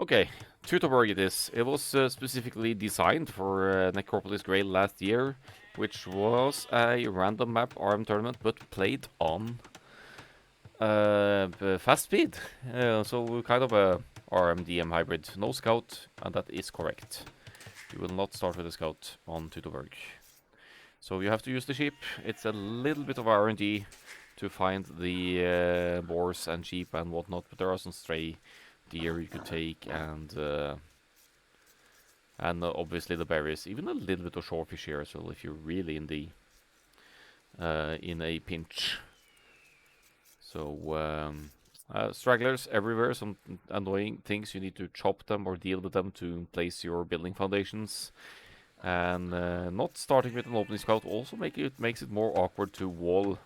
Okay, Teutoburg it is. It was specifically designed for Necropolis Grail last year, which was a random map ARM tournament, but played on fast speed. So kind of a ARM DM hybrid. No scout, and that is correct. You will not start with a scout on Teutoburg. So you have to use the sheep. It's a little bit of R&D to find the boars and sheep and whatnot, but there are some stray deer you could take, and obviously the berries. Even a little bit of shorefish here as well, if you're really in a pinch. So stragglers everywhere. Some annoying things. You need to chop them or deal with them to place your building foundations. And not starting with an opening scout also makes it more awkward to wall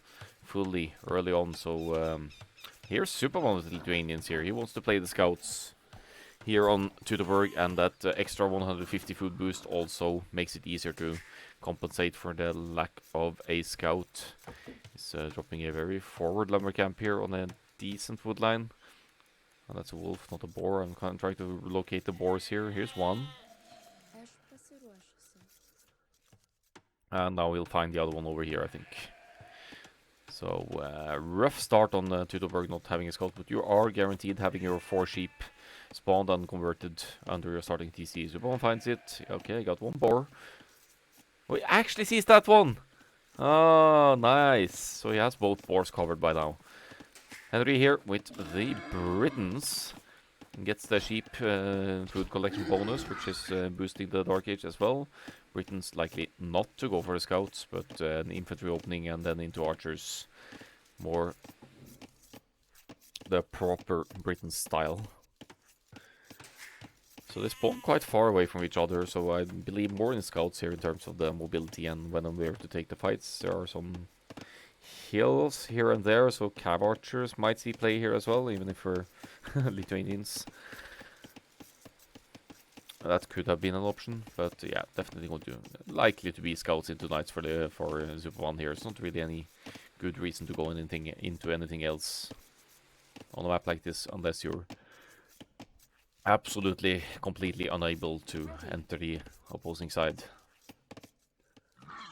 fully early on. So here's Superman with the Lithuanians here. He wants to play the scouts here on Teutoburg, and that extra 150 food boost also makes it easier to compensate for the lack of a scout. He's dropping a very forward lumber camp here on a decent wood line. And that's a wolf, not a boar. I'm kind of trying to locate the boars here. Here's one. And now we'll find the other one over here, I think. So, rough start on Teutoburg not having a scout, but you are guaranteed having your 4 sheep spawned and converted under your starting TC. Zubon finds it. Okay, got one boar. Oh, he actually sees that one! Oh, nice. So he has both boars covered by now. Henry here with the Britons. Gets the sheep food collection bonus, which is boosting the Dark Age as well. Britons likely not to go for the scouts, but an infantry opening and then into archers. More the proper Briton style. So they spawn quite far away from each other, so I believe more in scouts here in terms of the mobility and when and where to take the fights. There are some hills here and there, so cav archers might see play here as well, even if we're Lithuanians. That could have been an option, but yeah, definitely going to likely to be scouts into knights for Super 1 here. It's not really any good reason to go into anything else on a map like this, unless you're absolutely, completely unable to enter the opposing side.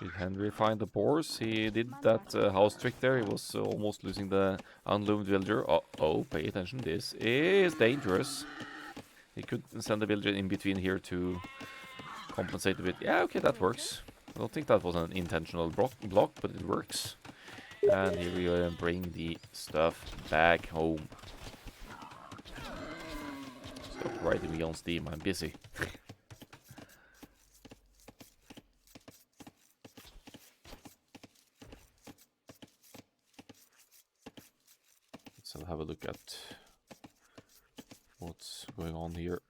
Did Henry find the boars? He did that house trick there. He was almost losing the unloomed villager. Uh-oh, pay attention. This is dangerous. He could send the villager in between here to compensate a bit. Yeah, okay, that works. I don't think that was an intentional block, but it works. And here we bring the stuff back home. Stop writing me on Steam, I'm busy. Let's have a look at what's going on here.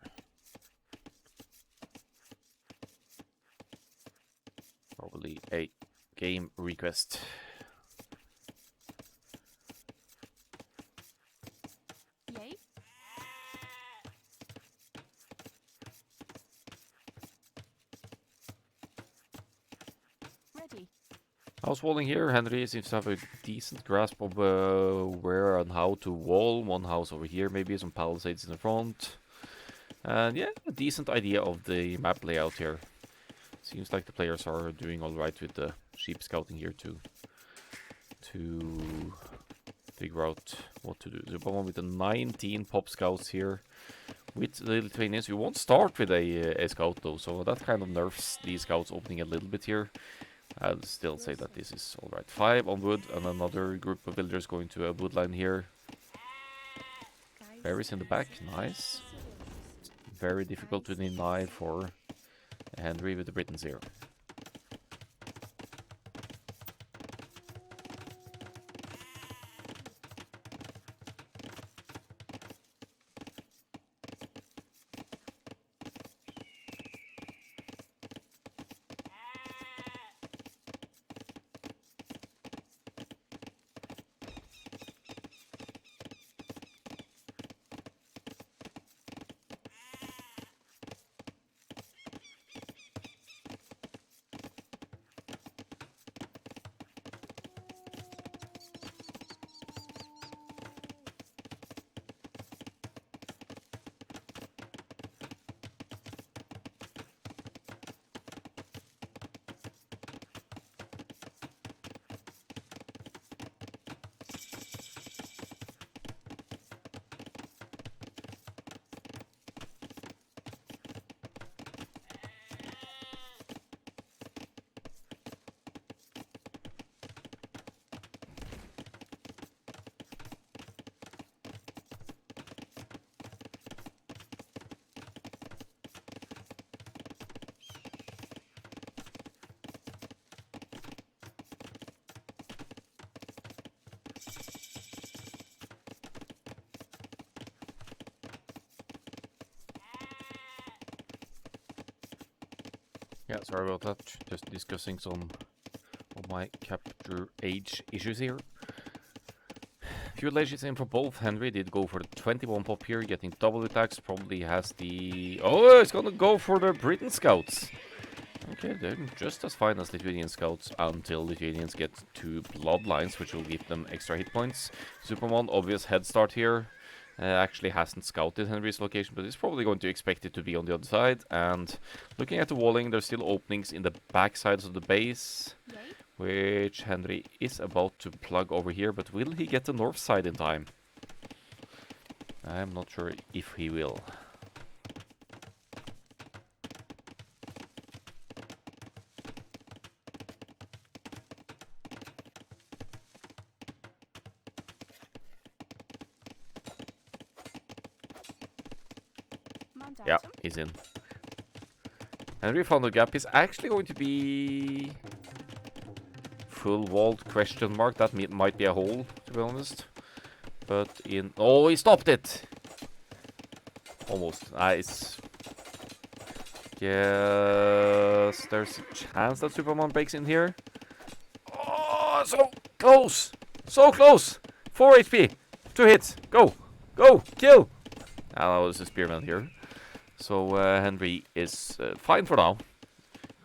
Probably a game request. Yay. Ready. House walling here. Henry seems to have a decent grasp of where and how to wall. One house over here, maybe some palisades in the front. And yeah, a decent idea of the map layout here. Seems like the players are doing alright with the sheep scouting here to figure out what to do. Zubon with the 19 pop scouts here. With the Lithuanians, you won't start with a scout though, so that kind of nerfs the scouts opening a little bit here. I'll still say that this is alright. 5 on wood, and another group of villagers going to a wood line here. Berries in the back, nice. Very difficult to deny for Henry with the Britons here. Yeah, sorry about that. Just discussing some of my capture age issues here. Few leges in for both. Henry did go for the 21 pop here, getting double attacks. Probably has the... Oh, it's gonna go for the Briton scouts. Okay, they're just as fine as Lithuanian scouts until Lithuanians get 2 bloodlines, which will give them extra hit points. Superman, obvious head start here. Actually hasn't scouted Henry's location, but he's probably going to expect it to be on the other side. And looking at the walling, there's still openings in the back sides of the base, which Henry is about to plug over here. But will he get the north side in time? I'm not sure if he will. Yeah, he's in. Henry found the gap is actually going to be full walled question mark. That might be a hole, to be honest. But in... Oh, he stopped it! Almost. Nice. Yes, there's a chance that Superman breaks in here. Oh, so close! So close! 4 HP! 2 hits! Go! Go! Kill! Ah, that was a spearman here. So Henry is fine for now.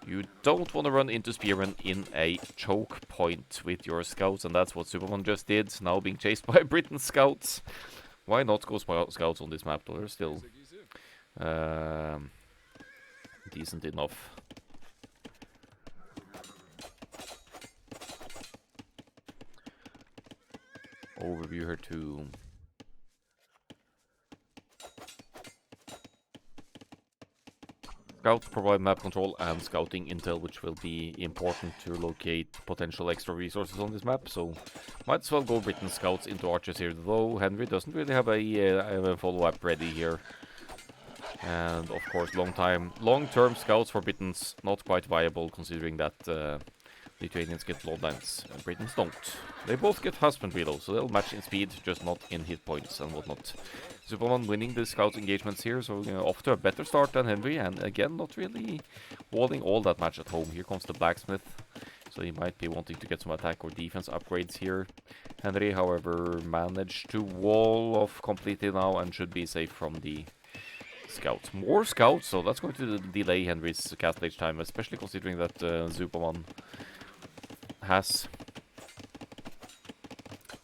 You don't want to run into spearmen in a choke point with your scouts, and that's what Superman just did. Now being chased by Briton scouts. Why not go scouts on this map? They're still decent enough. Overview here too. Scouts provide map control and scouting intel, which will be important to locate potential extra resources on this map, so might as well go Briton scouts into archers here, though Henry doesn't really have a follow-up ready here. And of course, long-term scouts for Britons, not quite viable, considering that Lithuanians get bloodlines and Britons don't. They both get husbandry though, so they'll match in speed, just not in hit points and whatnot. Superman winning the scout engagements here, so off to a better start than Henry, and again, not really walling all that much at home. Here comes the blacksmith, so he might be wanting to get some attack or defense upgrades here. Henry, however, managed to wall off completely now and should be safe from the scouts. More scouts, so that's going to delay Henry's castle age time, especially considering that Superman has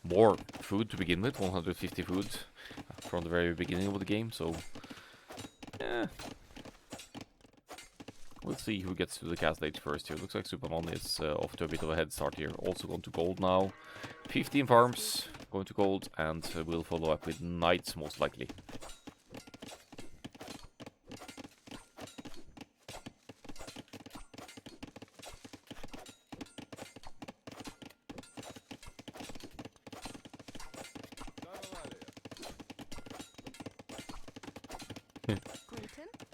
more food to begin with, 150 food from the very beginning of the game, so yeah. We'll see who gets to the castle age first here. Looks like Superman is off to a bit of a head start here. Also going to gold now. 15 farms going to gold, and we'll follow up with knights most likely.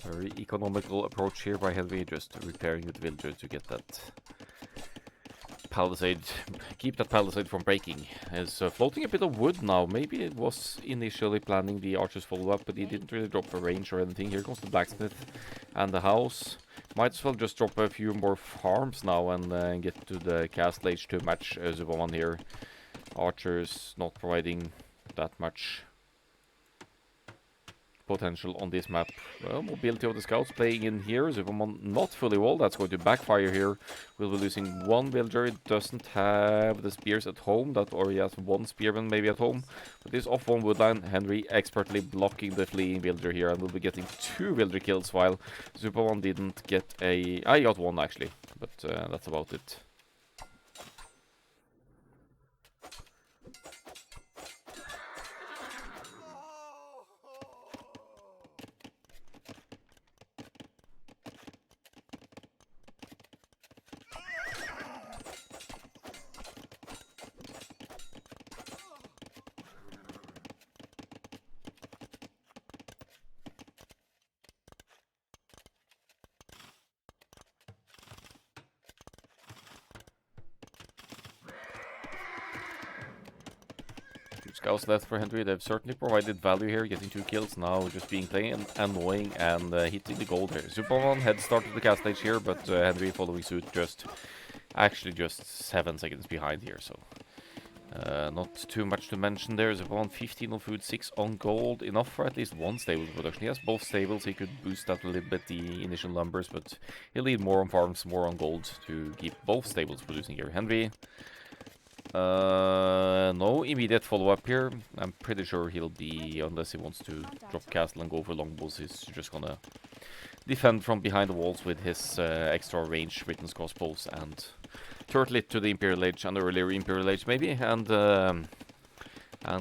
Very economical approach here by Henry, just repairing the villager to get that palisade, keep that palisade from breaking. Is floating a bit of wood now. Maybe it was initially planning the archer's follow-up, but he didn't really drop a range or anything. Here comes the blacksmith and the house. Might as well just drop a few more farms now and get to the castle age to match Superman here. Archers not providing that much potential on this map. Well, mobility of the scouts playing in here. Superman not fully walled. That's going to backfire here. We'll be losing one villager. It doesn't have the spears at home. That or he has one spearman maybe at home. But this off one woodline. Henry expertly blocking the fleeing villager here, and we'll be getting 2 villager kills while Superman didn't get a... I got 1 actually, but that's about it. Scouts left for Henry. They've certainly provided value here, getting 2 kills. Now just being plain annoying and hitting the gold here. Superman head started the cast stage here, but Henry following suit actually just 7 seconds behind here, so not too much to mention there. Superman 15 on food, 6 on gold, enough for at least 1 stable production. He has both stables, he could boost that a little bit, the initial numbers, but he'll need more on farms, more on gold to keep both stables producing here. Henry, no immediate follow-up here. I'm pretty sure he'll be, unless he wants to drop castle and go for longbows, he's just gonna defend from behind the walls with his extra range Britons crossbows and turtle it to the Imperial Age and the earlier Imperial Age maybe, and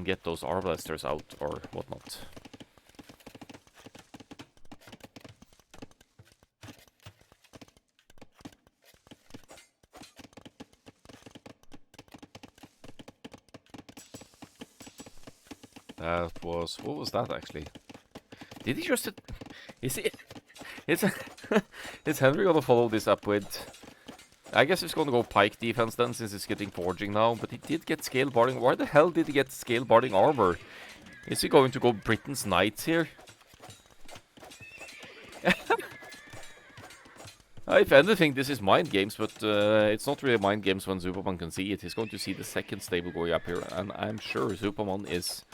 get those arbalesters out or whatnot. That was, what was that actually? Did he just, is Henry gonna follow this up with, I guess he's gonna go pike defense then, since he's getting forging now, but he did get scale barding. Why the hell did he get scale barding armor? Is he going to go Britons Knights here? If anything, this is mind games, but it's not really mind games when Superman can see it. He's going to see the second stable going up here, and I'm sure Superman is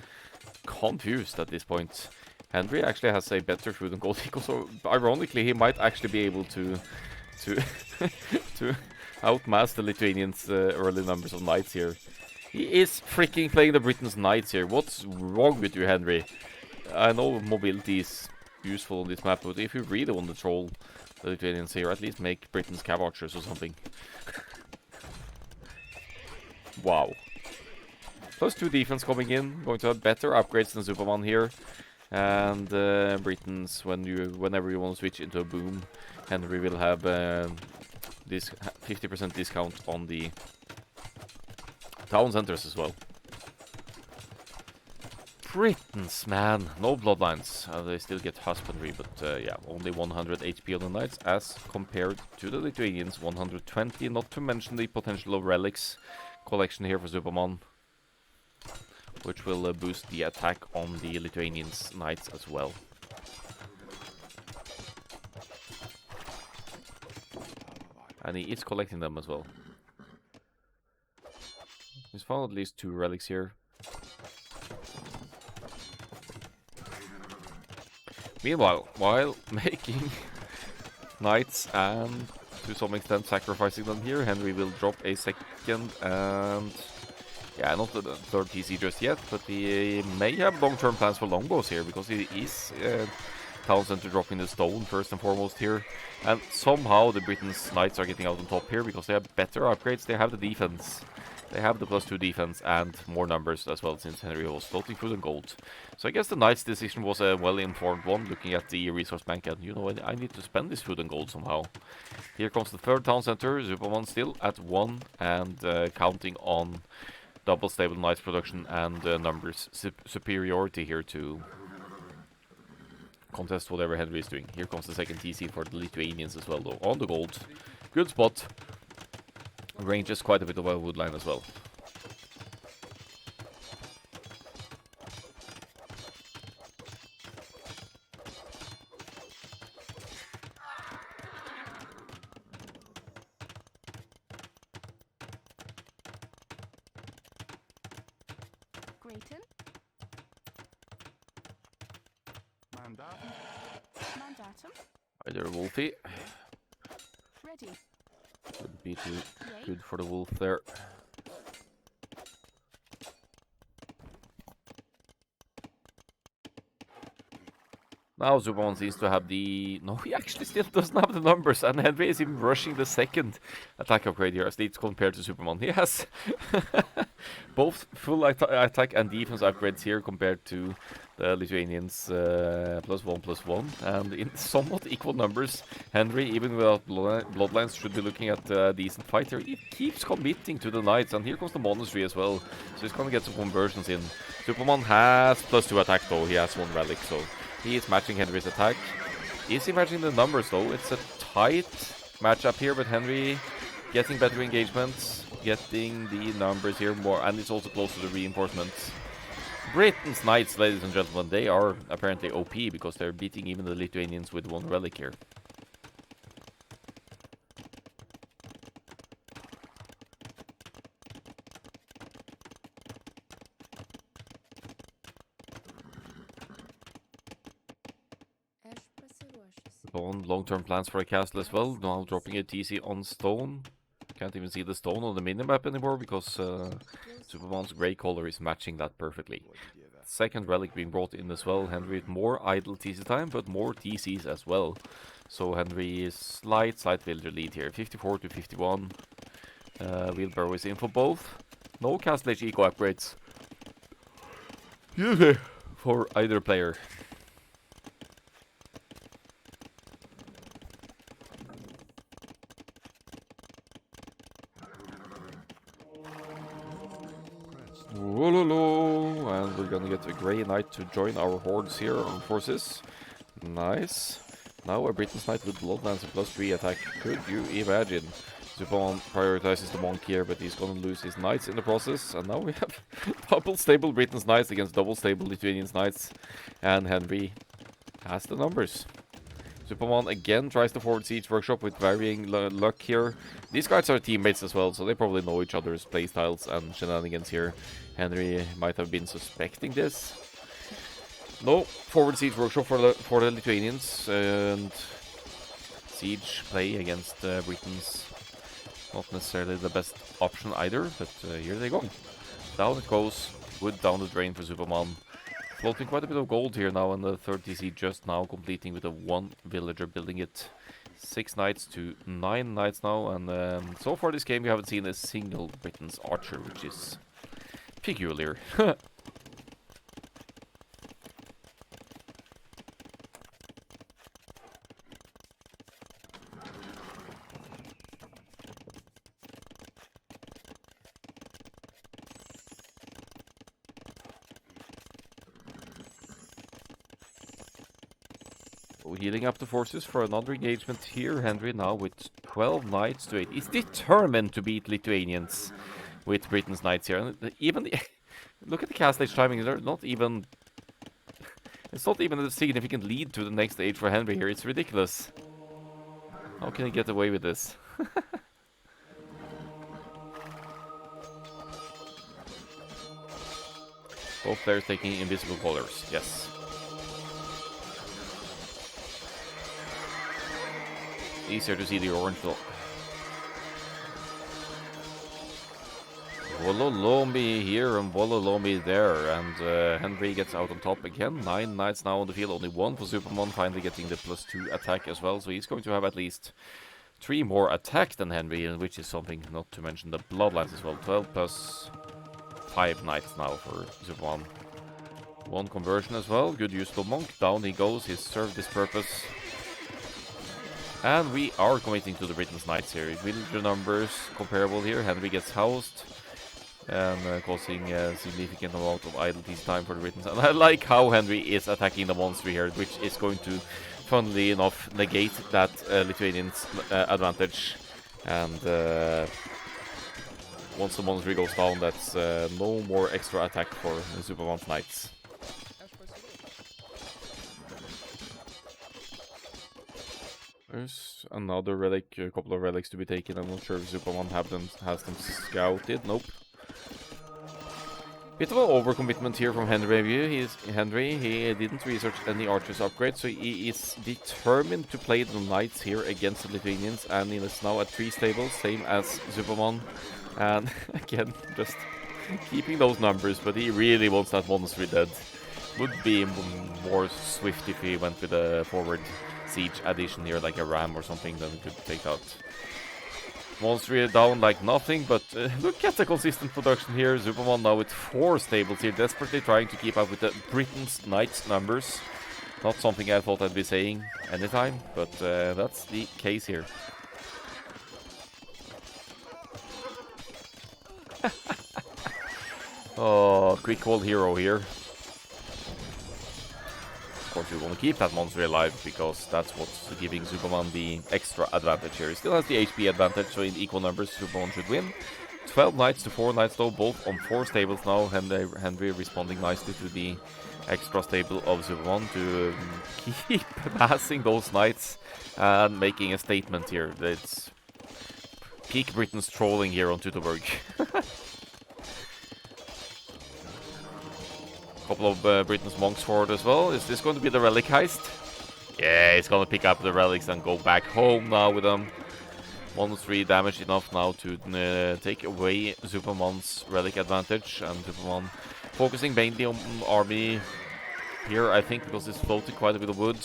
confused at this point. Henry actually has a better food and gold equal, so ironically he might actually be able to to outmass the Lithuanians' early numbers of knights here. He is freaking playing the Britons Knights here. What's wrong with you, Henry? I know mobility is useful on this map, but if you really want to troll the Lithuanians here, at least make Britons cav archers or something. Wow. +2 defense coming in, going to have better upgrades than Superman here. And Britons, whenever you want to switch into a boom, Henry will have this 50% discount on the town centers as well. Britons, man, no bloodlines. They still get husbandry, but yeah, only 100 HP on the knights as compared to the Lithuanians, 120. Not to mention the potential of relics collection here for Superman, which will boost the attack on the Lithuanians' knights as well. And he is collecting them as well. He's found at least 2 relics here. Meanwhile, while making knights and to some extent sacrificing them here, Henry will drop a second and... yeah, not the third TC just yet, but he may have long-term plans for longbows here, because he is town center dropping the stone first and foremost here. And somehow the Britons Knights are getting out on top here, because they have better upgrades, they have the defense. They have the +2 defense and more numbers as well, since Henry was floating food and gold. So I guess the Knights' decision was a well-informed one, looking at the resource bank, and you know, I need to spend this food and gold somehow. Here comes the third town center, Superman still at 1, and counting on double stable knights production and numbers superiority here to contest whatever Henry is doing. Here comes the second TC for the Lithuanians as well, though, on the gold. Good spot. Ranges quite a bit of a woodline as well. Briton. Mandatum. Either Wolfie. Ready. Wouldn't be too good for the wolf there. Now Superman seems to have the... no, he actually still doesn't have the numbers, and Henry is even rushing the second attack upgrade here, at least compared to Superman. He has both full attack and defense upgrades here compared to the Lithuanians +1/+1, and in somewhat equal numbers. Henry, even without bloodlines, should be looking at a decent fight here. He keeps committing to the knights, and here comes the monastery as well, so he's going to get some conversions in. Superman has +2 attack though, he has 1 relic, so he is matching Henry's attack. Is he matching the numbers though? It's a tight matchup here, but Henry getting better engagements, getting the numbers here more, and it's also close to the reinforcements. Britain's Knights, ladies and gentlemen, they are apparently OP because they're beating even the Lithuanians with 1 relic here. On long-term plans for a castle as well. Now dropping a TC on stone. Can't even see the stone on the minimap anymore because Superman's grey color is matching that perfectly. Second relic being brought in as well. Henry with more idle TC time, but more TCs as well. So Henry is slight builder lead here. 54 to 51. Wheelbarrow is in for both. No Castle Age eco upgrades. For either player. Wololo, and we're gonna get a Grey Knight to join our hordes here on forces. Nice. Now a Britain's Knight with Bloodlance and +3 attack. Could you imagine? Zupan prioritizes the monk here, but he's gonna lose his knights in the process. And now we have double stable Britain's Knights against double stable Lithuanian's Knights. And Henry has the numbers. Superman again tries the forward siege workshop with varying luck here. These guys are teammates as well, so they probably know each other's playstyles and shenanigans here. Henry might have been suspecting this. No forward siege workshop for the Lithuanians, and siege play against Britons. Not necessarily the best option either, but here they go. Down it goes. Wood down the drain for Superman. Floating quite a bit of gold here now, and the third TC just now completing with a 1 villager building it. 6 knights to 9 knights now, and so far this game we haven't seen a single Britain's archer, which is peculiar. Healing up the forces for another engagement here. Henry now with 12 knights to 8. He's determined to beat Lithuanians with Britain's knights here. And even the look at the cast age timing. They're not even. It's not even a significant lead to the next stage for Henry here. It's ridiculous. How can he get away with this? Both players taking invisible colors. Yes. Easier to see the orange though. Wololomi here and Wololomi there, and Henry gets out on top again. 9 knights now on the field, only 1 for Superman, finally getting the +2 attack as well, so he's going to have at least 3 more attack than Henry, which is something not to mention the Bloodlines as well. 12 plus 5 knights now for Superman. 1 conversion as well, good useful monk, down he goes, he's served his purpose. And we are committing to the Britain's Knights here. Villager numbers comparable here. Henry gets housed and causing a significant amount of idle peace time for the Britons. And I like how Henry is attacking the monster here, which is going to, funnily enough, negate that Lithuanian's advantage. And once the monster goes down, that's no more extra attack for the Superman's Knights. There's another relic, a couple of relics to be taken. I'm not sure if Superman has them scouted. Nope. Bit of an overcommitment here from Henry. He didn't research any archers upgrades, so he is determined to play the knights here against the Lithuanians, and he is now at 3 stables, same as Superman. And again, just keeping those numbers, but he really wants that monster dead. Would be more swift if he went with a forward siege addition here, like a ram or something, that he could take out. Monster down like nothing, but look at the consistent production here. Superman now with 4 stables here, desperately trying to keep up with the Britain's Knights numbers. Not something I thought I'd be saying anytime, but that's the case here. Oh, quick call hero here. Of course, you want to keep that monster alive, because that's what's giving Superman the extra advantage here. He still has the HP advantage, so in equal numbers, Superman should win. 12 knights to 4 knights though, both on 4 stables now. Henry responding nicely to the extra stable of Superman to keep passing those knights and making a statement here. It's peak Britons trolling here on Teutoburg. Couple of Britons monks forward as well. Is this going to be the relic heist? Yeah, he's gonna pick up the relics and go back home now with them. 1-3 damage enough now to take away Superman's relic advantage, and Superman focusing mainly on army here, I think, because it's floating quite a bit of wood.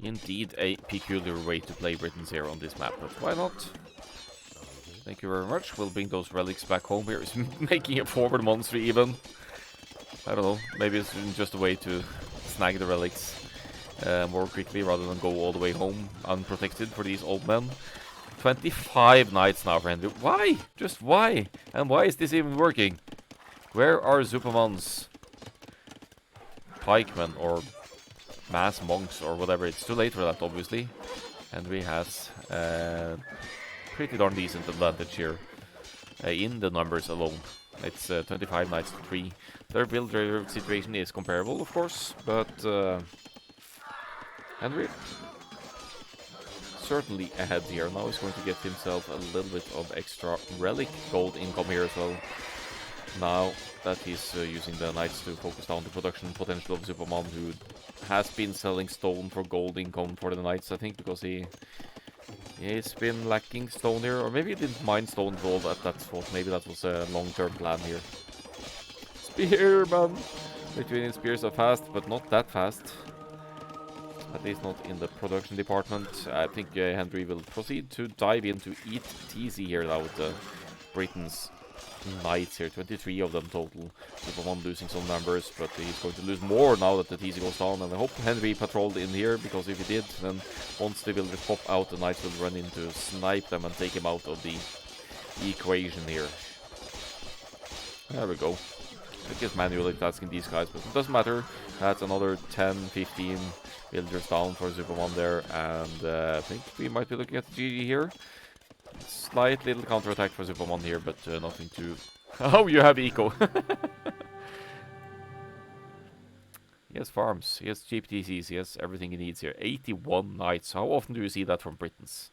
Indeed, a peculiar way to play Britons here on this map, but why not? Thank you very much. We'll bring those relics back home here. It's making a forward monster even. I don't know, maybe it's just a way to snag the relics more quickly rather than go all the way home unprotected for these old men. 25 knights now for Henry. Why? Just why? And why is this even working? Where are Superman's pikemen or mass monks or whatever? It's too late for that, obviously. Henry has pretty darn decent advantage here in the numbers alone. It's 25 knights to 3. Their builder situation is comparable, of course, but Henry certainly ahead here. Now he's going to get himself a little bit of extra relic gold income here as well. Now that he's using the knights to focus down the production potential of Superman, who has been selling stone for gold income for the knights, I think, because he's been lacking stone here, or maybe he didn't mind stone at all at that spot. Maybe that was a long-term plan here. Spearman! Between spears are fast, but not that fast. At least not in the production department. I think Henry will proceed to dive into eat TZ here now with the Britons knights here. 23 of them total. Superman losing some numbers, but he's going to lose more now that the TZ goes down. And I hope Henry patrolled in here, because if he did, then once the villagers pop out, the knights will run in to snipe them and take him out of the equation here. There we go. I guess manually tasking these guys, but it doesn't matter. That's another 10, 15 villagers down for Superman there, and I think we might be looking at the GG here. Slight little counterattack for Superman here, but nothing too... Oh, you have eco! He has farms, he has cheap TCs, he has everything he needs here. 81 knights. How often do you see that from Britons?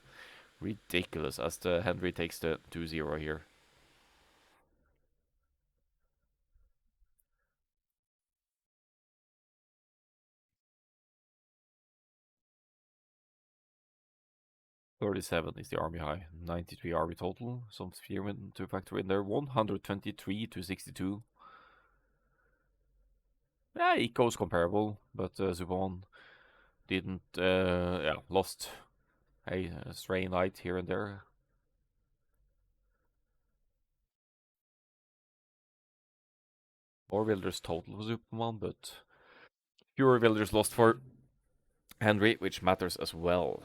Ridiculous, as the Henry takes the 2-0 here. .37 is the army high, 93 army total, some spearmen to factor in there, 123 to 62. Yeah, eco's comparable, but Superman didn't, yeah, lost a stray knight here and there. More villagers total for Superman, but fewer villagers lost for Henry, which matters as well.